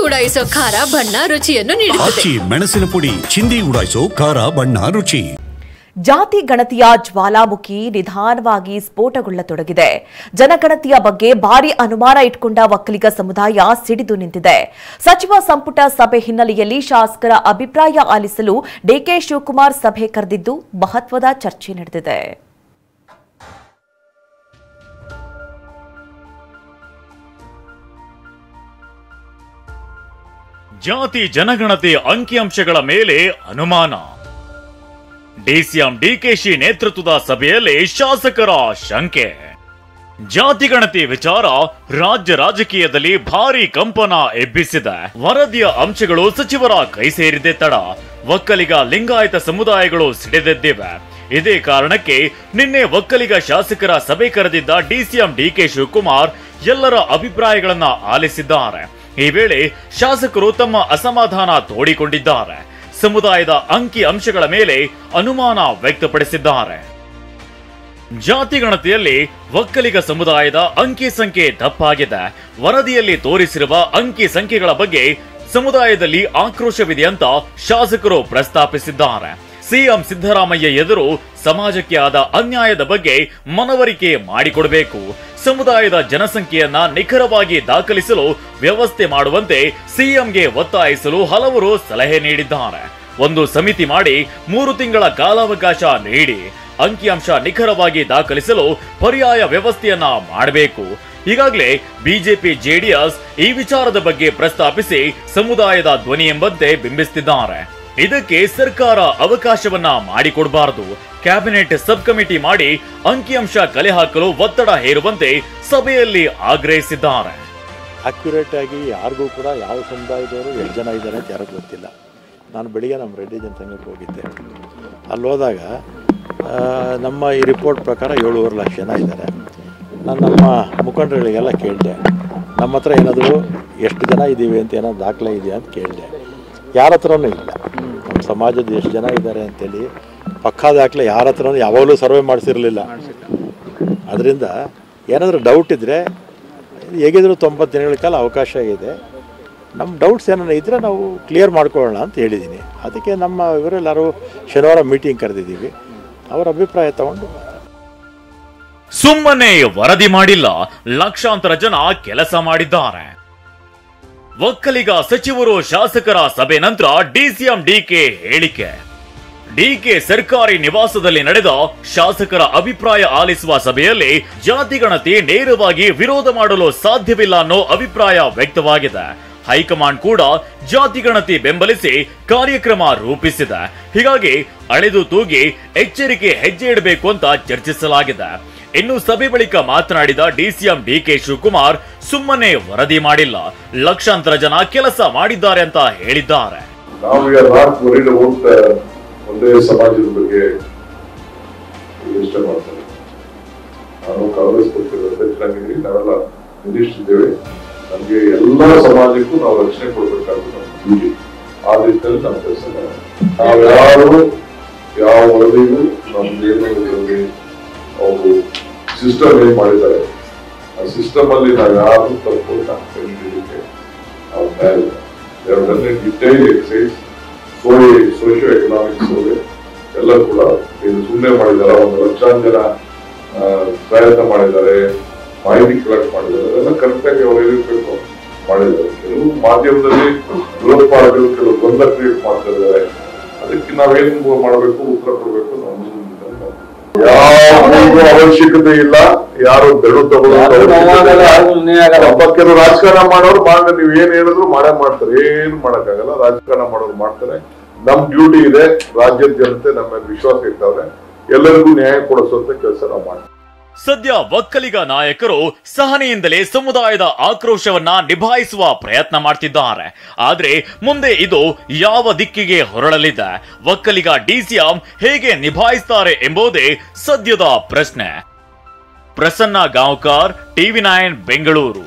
ಉಡಾಯಿಸೋ ಖಾರ ಬಣ್ಣ ರುಚಿಯನ್ನು ನೀಡುತ್ತದೆ. ಮೆಣಸಿನ ಪುಡಿ ಚಿಂದಿ ಉಡಾಯಿಸೋ ಖಾರ ಬಣ್ಣ ರುಚಿ. ಜಾತಿ ಗಣತಿಯ ಜ್ವಾಲಾಮುಖಿ ನಿಧಾನವಾಗಿ ಸ್ಫೋಟಗೊಳ್ಳತೊಡಗಿದೆ. ಜನಗಣತಿಯ ಬಗ್ಗೆ ಭಾರಿ ಅನುಮಾನ ಇಟ್ಕೊಂಡ ಒಕ್ಕಲಿಗ ಸಮುದಾಯ ಸಿಡಿದು ನಿಂತಿದೆ. ಸಚಿವ ಸಂಪುಟ ಸಭೆ ಹಿನ್ನೆಲೆಯಲ್ಲಿ ಶಾಸಕರ ಅಭಿಪ್ರಾಯ ಆಲಿಸಲು ಡಿಕೆ ಶಿವಕುಮಾರ್ ಸಭೆ ಕರೆದಿದ್ದು ಮಹತ್ವದ ಚರ್ಚೆ ನಡೆದಿದೆ. ಜಾತಿ ಜನಗಣತಿ ಅಂಕಿಅಂಶಗಳ ಮೇಲೆ ಅನುಮಾನ. ಡಿಸಿಎಂ ಡಿಕೆಶಿ ನೇತೃತ್ವದ ಸಭೆಯಲ್ಲಿ ಶಾಸಕರ ಶಂಕೆ. ಜಾತಿಗಣತಿ ವಿಚಾರ ರಾಜ್ಯ ರಾಜಕೀಯದಲ್ಲಿ ಭಾರಿ ಕಂಪನ ಎಬ್ಬಿಸಿದೆ. ವರದಿಯ ಅಂಶಗಳು ಸಚಿವರ ಕೈ ಸೇರಿದೆ ತಡ. ಒಕ್ಕಲಿಗ ಲಿಂಗಾಯತ ಸಮುದಾಯಗಳು ಸಿಡಿದೆದ್ದಿವೆ. ಇದೇ ಕಾರಣಕ್ಕೆ ನಿನ್ನೆ ಒಕ್ಕಲಿಗ ಶಾಸಕರ ಸಭೆ ಕರೆದಿದ್ದ ಡಿಸಿಎಂ ಡಿಕೆ ಶಿವಕುಮಾರ್ ಎಲ್ಲರ ಅಭಿಪ್ರಾಯಗಳನ್ನ ಆಲಿಸಿದ್ದಾರೆ. ಈ ವೇಳೆ ಶಾಸಕರು ತಮ್ಮ ಅಸಮಾಧಾನ ತೋಡಿಕೊಂಡಿದ್ದಾರೆ. ಸಮುದಾಯದ ಅಂಕಿ ಅಂಶಗಳ ಮೇಲೆ ಅನುಮಾನ ವ್ಯಕ್ತಪಡಿಸಿದ್ದಾರೆ. ಜಾತಿಗಣತಿಯಲ್ಲಿ ಒಕ್ಕಲಿಗ ಸಮುದಾಯದ ಅಂಕಿ ಸಂಖ್ಯೆ ತಪ್ಪಾಗಿದೆ. ವರದಿಯಲ್ಲಿ ತೋರಿಸಿರುವ ಅಂಕಿ ಸಂಖ್ಯೆಗಳ ಬಗ್ಗೆ ಸಮುದಾಯದಲ್ಲಿ ಆಕ್ರೋಶವಿದೆ ಅಂತ ಶಾಸಕರು ಪ್ರಸ್ತಾಪಿಸಿದ್ದಾರೆ. ಸಿಎಂ ಸಿದ್ದರಾಮಯ್ಯ ಎದುರು ಸಮಾಜಕ್ಕೆ ಆದ ಅನ್ಯಾಯದ ಬಗ್ಗೆ ಮನವರಿಕೆ ಮಾಡಿಕೊಡಬೇಕು. ಸಮುದಾಯದ ಜನಸಂಖ್ಯೆಯನ್ನ ನಿಖರವಾಗಿ ದಾಖಲಿಸಲು ವ್ಯವಸ್ಥೆ ಮಾಡುವಂತೆ ಸಿಎಂಗೆ ಒತ್ತಾಯಿಸಲು ಹಲವರು ಸಲಹೆ ನೀಡಿದ್ದಾರೆ. ಒಂದು ಸಮಿತಿ ಮಾಡಿ 3 ತಿಂಗಳ ಕಾಲಾವಕಾಶ ನೀಡಿ ಅಂಕಿಅಂಶ ನಿಖರವಾಗಿ ದಾಖಲಿಸಲು ಪರ್ಯಾಯ ವ್ಯವಸ್ಥೆಯನ್ನ ಮಾಡಬೇಕು. ಈಗಾಗಲೇ ಬಿಜೆಪಿ ಜೆಡಿಎಸ್ ಈ ವಿಚಾರದ ಬಗ್ಗೆ ಪ್ರಸ್ತಾಪಿಸಿ ಸಮುದಾಯದ ಧ್ವನಿ ಎಂಬಂತೆ ಬಿಂಬಿಸುತ್ತಿದ್ದಾರೆ. ಇದಕ್ಕೆ ಸರ್ಕಾರ ಅವಕಾಶವನ್ನ ಮಾಡಿಕೊಡಬಾರದು. ಕ್ಯಾಬಿನೆಟ್ ಸಬ್ ಕಮಿಟಿ ಮಾಡಿ ಅಂಕಿಅಂಶ ಕಲೆ ಹಾಕಲು ಒತ್ತಡ ಹೇರುವಂತೆ ಸಭೆಯಲ್ಲಿ ಆಗ್ರಹಿಸಿದ್ದಾರೆ. ಅಕ್ಯುರೇಟ್ ಆಗಿ ಯಾರಿಗೂ ಕೂಡ ಯಾವ ಸಮುದಾಯದವರು ಎಷ್ಟು ಜನ ಇದ್ದಾರೆ ಅಂತ ಯಾರಿಗೂ ಗೊತ್ತಿಲ್ಲ. ನಾನು ಬೆಳಿಗ್ಗೆ ನಮ್ಮ ರೆಡ್ಡಿ ಜನಸಂಘಕ್ಕೆ ಹೋಗಿದ್ದೆ. ಅಲ್ಲಿ ಹೋದಾಗ ನಮ್ಮ ಈ ರಿಪೋರ್ಟ್ ಪ್ರಕಾರ 7.5 ಲಕ್ಷ ಜನ ಇದ್ದಾರೆ. ನಾನು ನಮ್ಮ ಮುಖಂಡರುಗಳಿಗೆಲ್ಲ ಕೇಳಿದೆ, ನಮ್ಮ ಹತ್ರ ಏನಾದರೂ ಎಷ್ಟು ಜನ ಇದ್ದೀವಿ ಅಂತ ಏನಾದ್ರು ದಾಖಲೆ ಇದೆಯಾ ಅಂತ ಕೇಳಿದೆ. ಯಾರ ಹತ್ರನೂ ಇಲ್ಲ. ನಮ್ಮ ಸಮಾಜದ ಎಷ್ಟು ಜನ ಇದ್ದಾರೆ ಅಂತೇಳಿ ಪಕ್ಕಾ ದಾಖಲೆ ಯಾರ ಹತ್ರನೂ ಯಾವಾಗಲೂ ಸರ್ವೆ ಮಾಡಿಸಿರಲಿಲ್ಲ. ಅದರಿಂದ ಏನಾದರೂ ಡೌಟ್ ಇದ್ದರೆ ಹೇಗಿದ್ರು 90 ದಿನಗಳ ಕಾಲ ಅವಕಾಶ ಇದೆ. ನಮ್ಮ ಡೌಟ್ಸ್ ಏನಾರ ಇದ್ದರೆ ನಾವು ಕ್ಲಿಯರ್ ಮಾಡ್ಕೊಳ್ಳೋಣ ಅಂತ ಹೇಳಿದ್ದೀನಿ. ಅದಕ್ಕೆ ನಮ್ಮ ಇವರೆಲ್ಲರೂ ಶನಿವಾರ ಮೀಟಿಂಗ್ ಕರೆದಿದ್ದೀವಿ. ಅವರ ಅಭಿಪ್ರಾಯ ತಗೊಂಡು ಸುಮ್ಮನೆ ವರದಿ ಮಾಡಿಲ್ಲ, ಲಕ್ಷಾಂತರ ಜನ ಕೆಲಸ ಮಾಡಿದ್ದಾರೆ. ಒಕ್ಕಲಿಗ ಸಚಿವರು ಶಾಸಕರ ಸಭೆ ನಂತರ ಡಿಸಿಎಂ ಡಿಕೆ ಹೇಳಿಕೆ. ಡಿಕೆ ಸರ್ಕಾರಿ ನಿವಾಸದಲ್ಲಿ ನಡೆದ ಶಾಸಕರ ಅಭಿಪ್ರಾಯ ಆಲಿಸುವ ಸಭೆಯಲ್ಲಿ ಜಾತಿಗಣತಿ ನೇರವಾಗಿ ವಿರೋಧ ಮಾಡಲು ಸಾಧ್ಯವಿಲ್ಲ ಅನ್ನೋ ಅಭಿಪ್ರಾಯ ವ್ಯಕ್ತವಾಗಿದೆ. ಹೈಕಮಾಂಡ್ ಕೂಡ ಜಾತಿಗಣತಿ ಬೆಂಬಲಿಸಿ ಕಾರ್ಯಕ್ರಮ ರೂಪಿಸಿದೆ. ಹೀಗಾಗಿ ಅಳೆದು ತೂಗಿ ಎಚ್ಚರಿಕೆ ಹೆಜ್ಜೆ ಇಡಬೇಕು ಅಂತ ಚರ್ಚಿಸಲಾಗಿದೆ. ಇನ್ನು ಸಭೆ ಬಳಿಕ ಮಾತನಾಡಿದ ಡಿಸಿಎಂ ಡಿಕೆ ಶಿವಕುಮಾರ್ ಸುಮ್ಮನೆ ವರದಿ ಮಾಡಿಲ್ಲ, ಲಕ್ಷಾಂತರ ಜನ ಕೆಲಸ ಮಾಡಿದ್ದಾರೆ ಅಂತ ಹೇಳಿದ್ದಾರೆ. ಒಂದೇ ಸಮಾಜದ ಬಗ್ಗೆ ಯೋಚನೆ ಮಾಡ್ತಾರೆ. ನಾನು ಕಾಂಗ್ರೆಸ್ ಪಕ್ಷದ ಅಧ್ಯಕ್ಷರಾಗಿ ನಾವೆಲ್ಲ ನಿರೀಕ್ಷಿಸಿದ್ದೇವೆ. ನಮಗೆ ಎಲ್ಲಾ ಸಮಾಜಕ್ಕೂ ನಾವು ರಕ್ಷಣೆ ಕೊಡಬೇಕಾಗುತ್ತೆ ನಮ್ಮ ಡ್ಯೂಟಿ. ಆ ರೀತಿಯಲ್ಲಿ ನಮ್ಮ ಕೆಲಸ ನಾವ್ಯಾರು ಯಾವ ವರದಿಗೂ ನಮ್ಮ ಅವರು ಸಿಸ್ಟಮ್ ಏನ್ ಮಾಡಿದ್ದಾರೆ ಆ ಸಿಸ್ಟಮ್ ಅಲ್ಲಿ ನಾವು ಯಾರು ತಪ್ಪು ಕಂಡುಹಿಡಿಯಲಿಕ್ಕೆ ನಾವು ತಯಾರಿಲ್ಲ. Detail excise socio economic survey ಎಲ್ಲ ಕೂಡ ಇದು ಸುಮ್ಮನೆ ಮಾಡಿದ್ದಾರೆ. 1 ಲಕ್ಷಾಂತರ ಜನ ಪ್ರಯತ್ನ ಮಾಡಿದ್ದಾರೆ, ಮಾಹಿತಿ ಕಲೆಕ್ಟ್ ಮಾಡಿದ್ದಾರೆ. ಅದೆಲ್ಲ ಕರೆಕ್ಟ್ ಆಗಿ ಅವರು ಇರಬೇಕು ಮಾಡಿದ್ದಾರೆ. ಕೆಲವು ಮಾಧ್ಯಮದಲ್ಲಿ ವಿರೋಧ ಪಾರ್ಟಿಗಳು ಕೆಲವು ಗೊಂದಲ ಕ್ರಿಯೇಟ್ ಮಾಡ್ತಾ ಇದ್ದಾರೆ. ಅದಕ್ಕೆ ನಾವೇನ್ ಮಾಡಬೇಕು, ಉತ್ತರ ಕೊಡಬೇಕು. ಯಾವ ಅವಶ್ಯಕತೆ ಇಲ್ಲ, ಯಾರು ಬೆಳು ತಗೊಳ್ಳೋದು. ಕೆಲವು ರಾಜಕಾರಣ ಮಾಡೋರು ಮಾಡಿ ನೀವ್ ಏನ್ ಹೇಳಿದ್ರು ಮಾಡೇ ಮಾಡ್ತಾರೆ. ಏನು ಮಾಡಕ್ಕಾಗಲ್ಲ. ರಾಜಕಾರಣ ಮಾಡೋರು ಮಾಡ್ತಾರೆ. ನಮ್ ಡ್ಯೂಟಿ ಇದೆ. ರಾಜ್ಯದ ಜನತೆ ನಮ್ಮ ವಿಶ್ವಾಸ ಇರ್ತಾವ್ರೆ. ಎಲ್ಲರಿಗೂ ನ್ಯಾಯ ಕೊಡಿಸುವಂತ ಕೆಲಸ ನಾವು ಮಾಡ್ತೀವಿ. ಸದ್ಯ ಒಕ್ಕಲಿಗ ನಾಯಕರು ಸಹನೆಯಿಂದಲೇ ಸಮುದಾಯದ ಆಕ್ರೋಶವನ್ನ ನಿಭಾಯಿಸುವ ಪ್ರಯತ್ನ ಮಾಡ್ತಿದ್ದಾರೆ. ಆದ್ರೆ ಮುಂದೆ ಇದು ಯಾವ ದಿಕ್ಕಿಗೆ ಹೊರಳಲಿದೆ, ಒಕ್ಕಲಿಗ ಡಿಸಿಎಂ ಹೇಗೆ ನಿಭಾಯಿಸ್ತಾರೆ ಎಂಬುದೇ ಸದ್ಯದ ಪ್ರಶ್ನೆ. ಪ್ರಸನ್ನ ಗಾಂವ್ಕರ್, ಟಿವಿ9 ಬೆಂಗಳೂರು.